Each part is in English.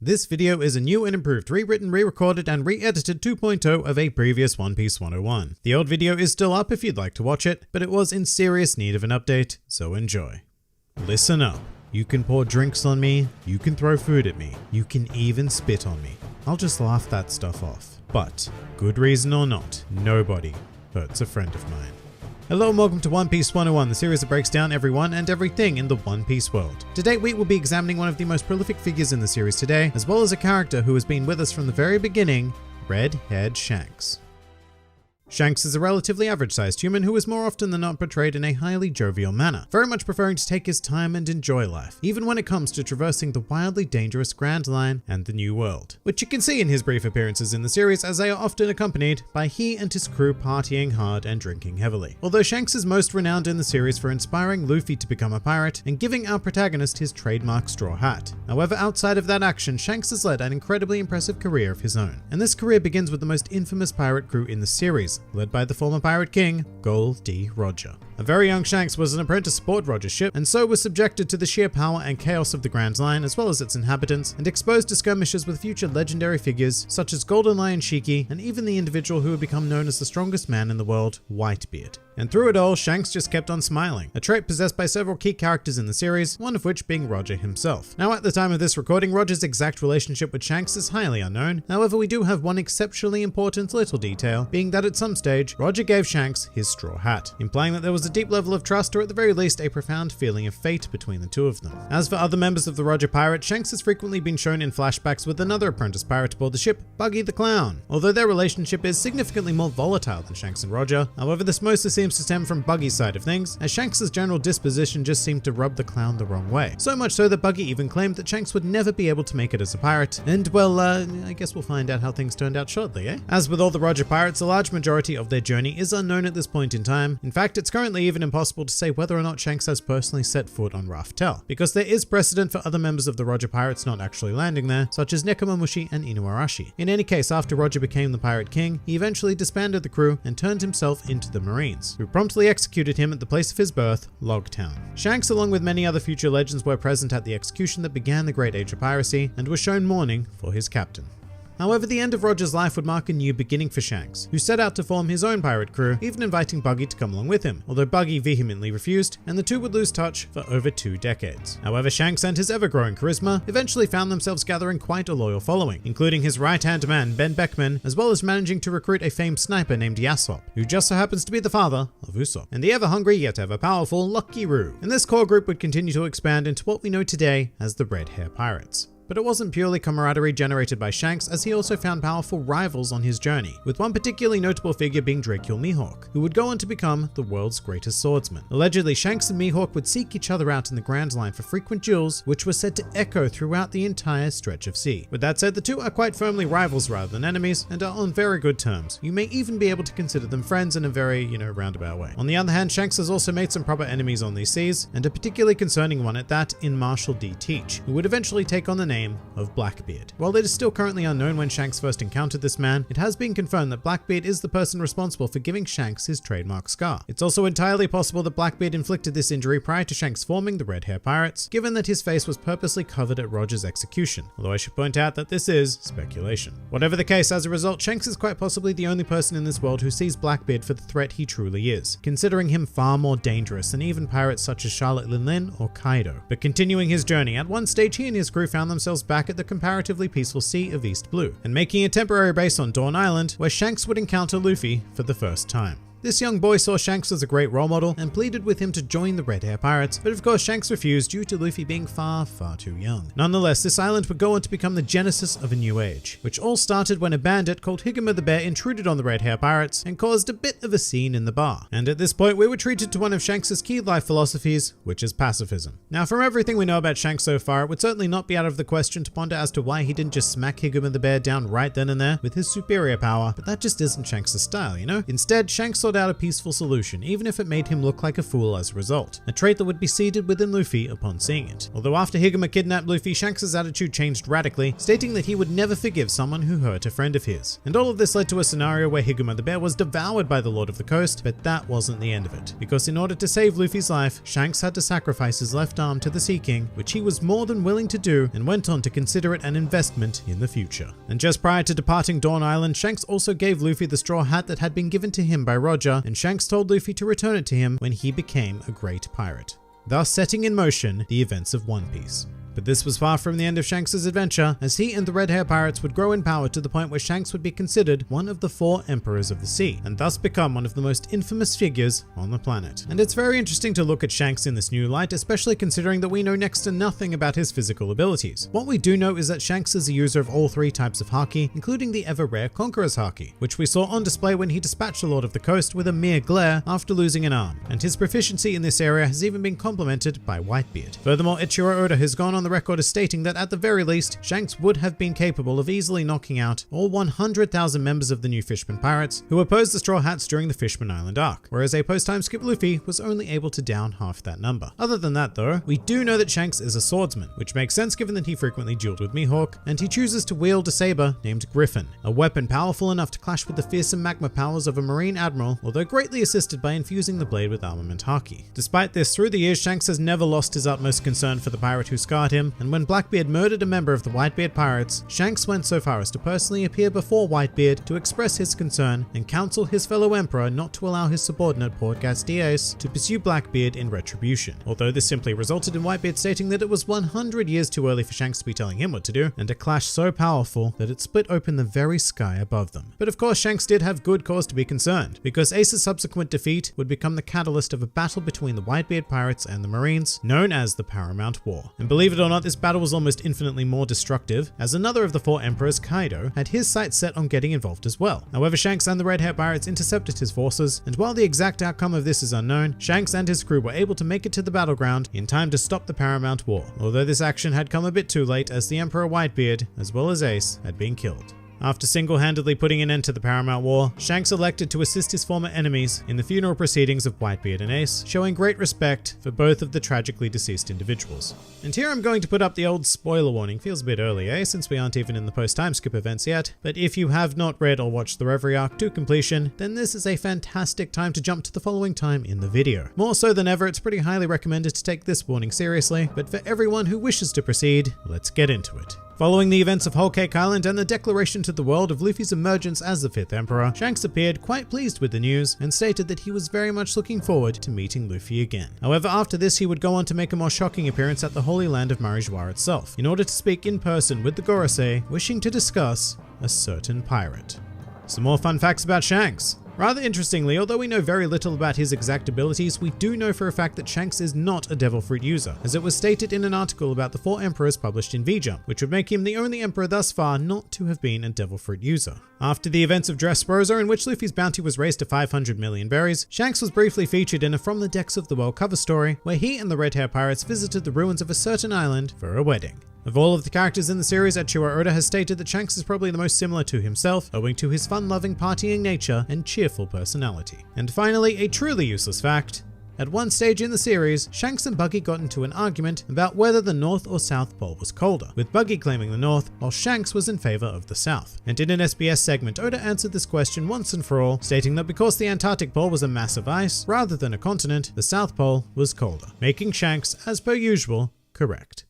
This video is a new and improved, rewritten, re-recorded, and re-edited 2.0 of a previous One Piece 101. The old video is still up if you'd like to watch it, but it was in serious need of an update, so enjoy. Listen up. You can pour drinks on me, you can throw food at me, you can even spit on me. I'll just laugh that stuff off. But, good reason or not, nobody hurts a friend of mine. Hello and welcome to One Piece 101, the series that breaks down everyone and everything in the One Piece world. Today we will be examining one of the most prolific figures in the series today, as well as a character who has been with us from the very beginning, Red-Haired Shanks. Shanks is a relatively average-sized human who is more often than not portrayed in a highly jovial manner, very much preferring to take his time and enjoy life, even when it comes to traversing the wildly dangerous Grand Line and the New World, which you can see in his brief appearances in the series, as they are often accompanied by he and his crew partying hard and drinking heavily. Although Shanks is most renowned in the series for inspiring Luffy to become a pirate and giving our protagonist his trademark straw hat. However, outside of that action, Shanks has led an incredibly impressive career of his own, and this career begins with the most infamous pirate crew in the series, led by the former pirate king, Gol D. Roger. A very young Shanks was an apprentice aboard Roger's ship, and so was subjected to the sheer power and chaos of the Grand Line as well as its inhabitants, and exposed to skirmishes with future legendary figures such as Golden Lion Shiki, and even the individual who would become known as the strongest man in the world, Whitebeard. And through it all, Shanks just kept on smiling, a trait possessed by several key characters in the series, one of which being Roger himself. Now at the time of this recording, Roger's exact relationship with Shanks is highly unknown. However, we do have one exceptionally important little detail, being that at some stage, Roger gave Shanks his straw hat, implying that there was a deep level of trust, or at the very least a profound feeling of fate between the two of them. As for other members of the Roger Pirate, Shanks has frequently been shown in flashbacks with another apprentice pirate aboard the ship, Buggy the Clown. Although their relationship is significantly more volatile than Shanks and Roger, however, this mostly seems to stem from Buggy's side of things, as Shanks' general disposition just seemed to rub the clown the wrong way. So much so that Buggy even claimed that Shanks would never be able to make it as a pirate, and well, I guess we'll find out how things turned out shortly, eh? As with all the Roger Pirates, a large majority of their journey is unknown at this point in time. In fact, it's currently even impossible to say whether or not Shanks has personally set foot on Raftel, because there is precedent for other members of the Roger Pirates not actually landing there, such as Nekomamushi and Inuarashi. In any case, after Roger became the Pirate King, he eventually disbanded the crew and turned himself into the Marines, who promptly executed him at the place of his birth, Logtown. Shanks, along with many other future legends, were present at the execution that began the Great Age of Piracy and was shown mourning for his captain. However, the end of Roger's life would mark a new beginning for Shanks, who set out to form his own pirate crew, even inviting Buggy to come along with him, although Buggy vehemently refused, and the two would lose touch for over 2 decades. However, Shanks and his ever-growing charisma eventually found themselves gathering quite a loyal following, including his right-hand man, Ben Beckman, as well as managing to recruit a famed sniper named Yasop, who just so happens to be the father of Usopp, and the ever-hungry yet ever-powerful Lucky Roo. And this core group would continue to expand into what we know today as the Red Hair Pirates. But it wasn't purely camaraderie generated by Shanks, as he also found powerful rivals on his journey, with one particularly notable figure being Dracula Mihawk, who would go on to become the world's greatest swordsman. Allegedly, Shanks and Mihawk would seek each other out in the Grand Line for frequent duels, which were said to echo throughout the entire stretch of sea. With that said, the two are quite firmly rivals rather than enemies, and are on very good terms. You may even be able to consider them friends in a very, roundabout way. On the other hand, Shanks has also made some proper enemies on these seas, and a particularly concerning one at that in Marshall D. Teach, who would eventually take on the name of Blackbeard. While it is still currently unknown when Shanks first encountered this man, it has been confirmed that Blackbeard is the person responsible for giving Shanks his trademark scar. It's also entirely possible that Blackbeard inflicted this injury prior to Shanks forming the Red Hair Pirates, given that his face was purposely covered at Roger's execution, although I should point out that this is speculation. Whatever the case, as a result, Shanks is quite possibly the only person in this world who sees Blackbeard for the threat he truly is, considering him far more dangerous than even pirates such as Charlotte Linlin or Kaido. But continuing his journey, at one stage he and his crew found themselves back at the comparatively peaceful Sea of East Blue, and making a temporary base on Dawn Island, where Shanks would encounter Luffy for the first time. This young boy saw Shanks as a great role model and pleaded with him to join the Red Hair Pirates, but of course Shanks refused due to Luffy being far too young. Nonetheless, this island would go on to become the genesis of a new age, which all started when a bandit called Higuma the Bear intruded on the Red Hair Pirates and caused a bit of a scene in the bar. And at this point, we were treated to one of Shanks' key life philosophies, which is pacifism. Now, from everything we know about Shanks so far, it would certainly not be out of the question to ponder as to why he didn't just smack Higuma the Bear down right then and there with his superior power, but that just isn't Shanks' style, Instead, Shanks sought out a peaceful solution, even if it made him look like a fool as a result, a trait that would be seeded within Luffy upon seeing it. Although after Higuma kidnapped Luffy, Shanks' attitude changed radically, stating that he would never forgive someone who hurt a friend of his. And all of this led to a scenario where Higuma the bear was devoured by the Lord of the Coast, but that wasn't the end of it, because in order to save Luffy's life, Shanks had to sacrifice his left arm to the Sea King, which he was more than willing to do, and went on to consider it an investment in the future. And just prior to departing Dawn Island, Shanks also gave Luffy the straw hat that had been given to him by Roger, and Shanks told Luffy to return it to him when he became a great pirate, thus setting in motion the events of One Piece. But this was far from the end of Shanks' adventure, as he and the Red Hair Pirates would grow in power to the point where Shanks would be considered one of the 4 Emperors of the Sea, and thus become one of the most infamous figures on the planet. And it's very interesting to look at Shanks in this new light, especially considering that we know next to nothing about his physical abilities. What we do know is that Shanks is a user of all 3 types of Haki, including the ever-rare Conqueror's Haki, which we saw on display when he dispatched the Lord of the Coast with a mere glare after losing an arm, and his proficiency in this area has even been complemented by Whitebeard. Furthermore, Ichiro Oda has gone on the record as stating that at the very least, Shanks would have been capable of easily knocking out all 100,000 members of the new Fishman Pirates who opposed the Straw Hats during the Fishman Island arc, whereas a post-time skip Luffy was only able to down half that number. Other than that though, we do know that Shanks is a swordsman, which makes sense given that he frequently dueled with Mihawk, and he chooses to wield a saber named Griffin, a weapon powerful enough to clash with the fearsome magma powers of a Marine Admiral, although greatly assisted by infusing the blade with armament Haki. Despite this, through the years, Shanks has never lost his utmost concern for the pirate who scarred him, and when Blackbeard murdered a member of the Whitebeard Pirates, Shanks went so far as to personally appear before Whitebeard to express his concern and counsel his fellow emperor not to allow his subordinate Portgas Diaz to pursue Blackbeard in retribution. Although this simply resulted in Whitebeard stating that it was 100 years too early for Shanks to be telling him what to do, and a clash so powerful that it split open the very sky above them. But of course, Shanks did have good cause to be concerned, because Ace's subsequent defeat would become the catalyst of a battle between the Whitebeard Pirates and the Marines, known as the Paramount War. And believe it or not, this battle was almost infinitely more destructive, as another of the 4 emperors, Kaido, had his sights set on getting involved as well. However, Shanks and the Red Hair Pirates intercepted his forces, and while the exact outcome of this is unknown, Shanks and his crew were able to make it to the battleground in time to stop the Paramount War, although this action had come a bit too late as the Emperor Whitebeard, as well as Ace, had been killed. After single-handedly putting an end to the Paramount War, Shanks elected to assist his former enemies in the funeral proceedings of Whitebeard and Ace, showing great respect for both of the tragically deceased individuals. And here I'm going to put up the old spoiler warning. Feels a bit early, eh, since we aren't even in the post-time skip events yet, but if you have not read or watched the Reverie arc to completion, then this is a fantastic time to jump to the following time in the video. More so than ever, it's pretty highly recommended to take this warning seriously, but for everyone who wishes to proceed, let's get into it. Following the events of Whole Cake Island and the declaration to the world of Luffy's emergence as the 5th Emperor, Shanks appeared quite pleased with the news and stated that he was very much looking forward to meeting Luffy again. However, after this he would go on to make a more shocking appearance at the Holy Land of Marijua itself, in order to speak in person with the Gorosei, wishing to discuss a certain pirate. Some more fun facts about Shanks. Rather interestingly, although we know very little about his exact abilities, we do know for a fact that Shanks is not a Devil Fruit user, as it was stated in an article about the 4 Emperors published in V-Jump, which would make him the only Emperor thus far not to have been a Devil Fruit user. After the events of Dressrosa, in which Luffy's bounty was raised to 500 million berries, Shanks was briefly featured in a From the Decks of the World cover story, where he and the Red Hair Pirates visited the ruins of a certain island for a wedding. Of all of the characters in the series, Ichiro Oda has stated that Shanks is probably the most similar to himself, owing to his fun-loving partying nature and cheerful personality. And finally, a truly useless fact. At one stage in the series, Shanks and Buggy got into an argument about whether the North or South Pole was colder, with Buggy claiming the North, while Shanks was in favor of the South. And in an SBS segment, Oda answered this question once and for all, stating that because the Antarctic Pole was a mass of ice, rather than a continent, the South Pole was colder, making Shanks, as per usual, correct.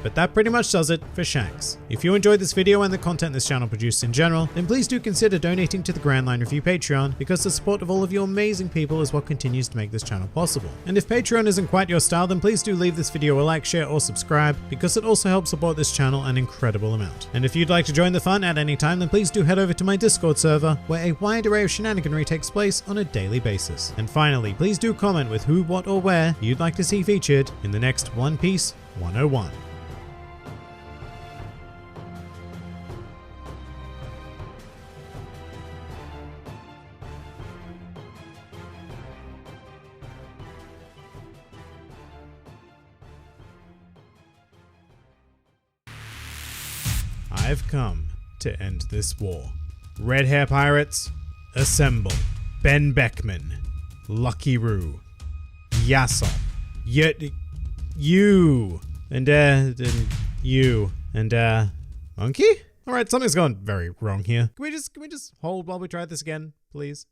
But that pretty much does it for Shanks. If you enjoyed this video and the content this channel produces in general, then please do consider donating to the Grand Line Review Patreon, because the support of all of you amazing people is what continues to make this channel possible. And if Patreon isn't quite your style, then please do leave this video a like, share, or subscribe, because it also helps support this channel an incredible amount. And if you'd like to join the fun at any time, then please do head over to my Discord server, where a wide array of shenaniganry takes place on a daily basis. And finally, please do comment with who, what, or where you'd like to see featured in the next One Piece 101. I've come to end this war. Red Hair Pirates, assemble. Ben Beckman, Lucky Roo, Yasson, you, and you, and Monkey? Alright, something's gone very wrong here. Can we just hold while we try this again, please?